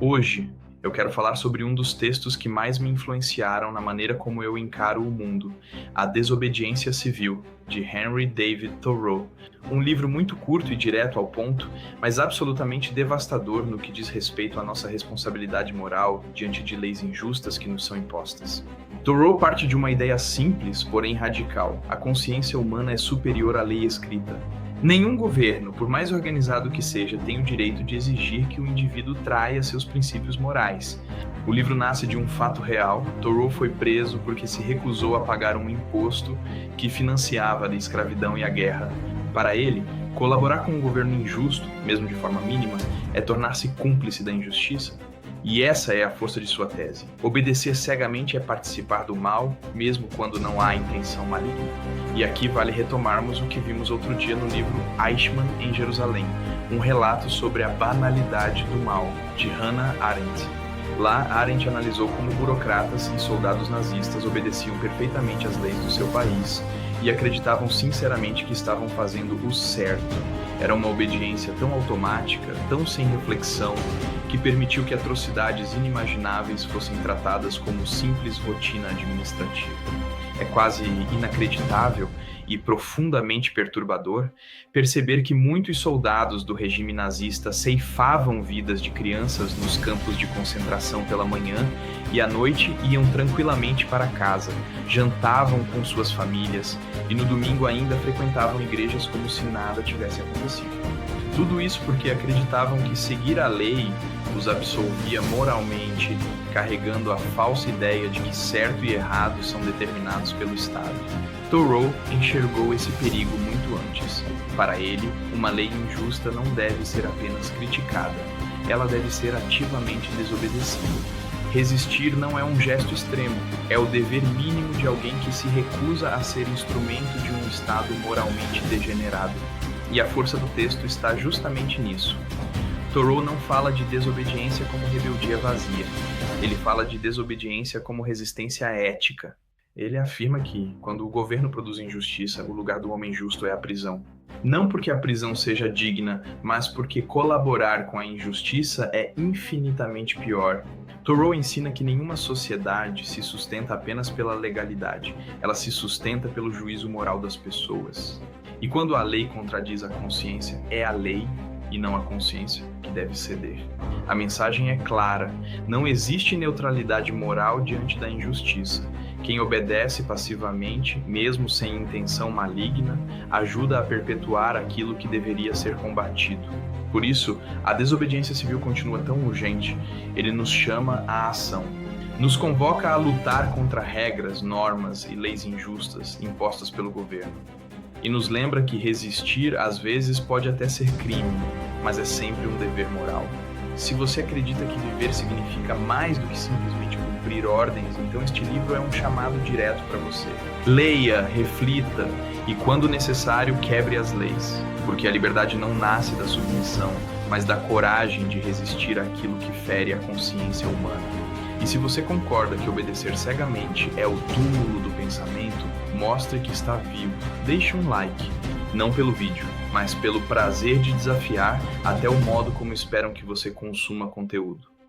Hoje, eu quero falar sobre um dos textos que mais me influenciaram na maneira como eu encaro o mundo, A Desobediência Civil, de Henry David Thoreau. Um livro muito curto e direto ao ponto, mas absolutamente devastador no que diz respeito à nossa responsabilidade moral diante de leis injustas que nos são impostas. Thoreau parte de uma ideia simples, porém radical: a consciência humana é superior à lei escrita. Nenhum governo, por mais organizado que seja, tem o direito de exigir que o indivíduo traia seus princípios morais. O livro nasce de um fato real. Thoreau foi preso porque se recusou a pagar um imposto que financiava a escravidão e a guerra. Para ele, colaborar com um governo injusto, mesmo de forma mínima, é tornar-se cúmplice da injustiça. E essa é a força de sua tese. Obedecer cegamente é participar do mal, mesmo quando não há intenção maligna. E aqui vale retomarmos o que vimos outro dia no livro Eichmann em Jerusalém, um relato sobre a banalidade do mal, de Hannah Arendt. Lá, Arendt analisou como burocratas e soldados nazistas obedeciam perfeitamente às leis do seu país e acreditavam sinceramente que estavam fazendo o certo. Era uma obediência tão automática, tão sem reflexão, que permitiu que atrocidades inimagináveis fossem tratadas como simples rotina administrativa. É quase inacreditável e profundamente perturbador perceber que muitos soldados do regime nazista ceifavam vidas de crianças nos campos de concentração pela manhã e à noite iam tranquilamente para casa, jantavam com suas famílias e no domingo ainda frequentavam igrejas como se nada tivesse acontecido. Tudo isso porque acreditavam que seguir a lei os absolvia moralmente, carregando a falsa ideia de que certo e errado são determinados pelo Estado. Thoreau enxergou esse perigo muito antes. Para ele, uma lei injusta não deve ser apenas criticada, ela deve ser ativamente desobedecida. Resistir não é um gesto extremo, é o dever mínimo de alguém que se recusa a ser instrumento de um Estado moralmente degenerado. E a força do texto está justamente nisso. Thoreau não fala de desobediência como rebeldia vazia. Ele fala de desobediência como resistência ética. Ele afirma que, quando o governo produz injustiça, o lugar do homem justo é a prisão. Não porque a prisão seja digna, mas porque colaborar com a injustiça é infinitamente pior. Thoreau ensina que nenhuma sociedade se sustenta apenas pela legalidade. Ela se sustenta pelo juízo moral das pessoas. E quando a lei contradiz a consciência, é a lei e não a consciência que deve ceder. A mensagem é clara: não existe neutralidade moral diante da injustiça. Quem obedece passivamente, mesmo sem intenção maligna, ajuda a perpetuar aquilo que deveria ser combatido. Por isso, a desobediência civil continua tão urgente. Ele nos chama à ação. Nos convoca a lutar contra regras, normas e leis injustas impostas pelo governo. E nos lembra que resistir, às vezes, pode até ser crime, mas é sempre um dever moral. Se você acredita que viver significa mais do que simplesmente cumprir ordens, então este livro é um chamado direto para você. Leia, reflita e, quando necessário, quebre as leis, porque a liberdade não nasce da submissão, mas da coragem de resistir àquilo que fere a consciência humana. E se você concorda que obedecer cegamente é o túmulo do pensamento, mostre que está vivo. Deixe um like, não pelo vídeo, mas pelo prazer de desafiar até o modo como esperam que você consuma conteúdo.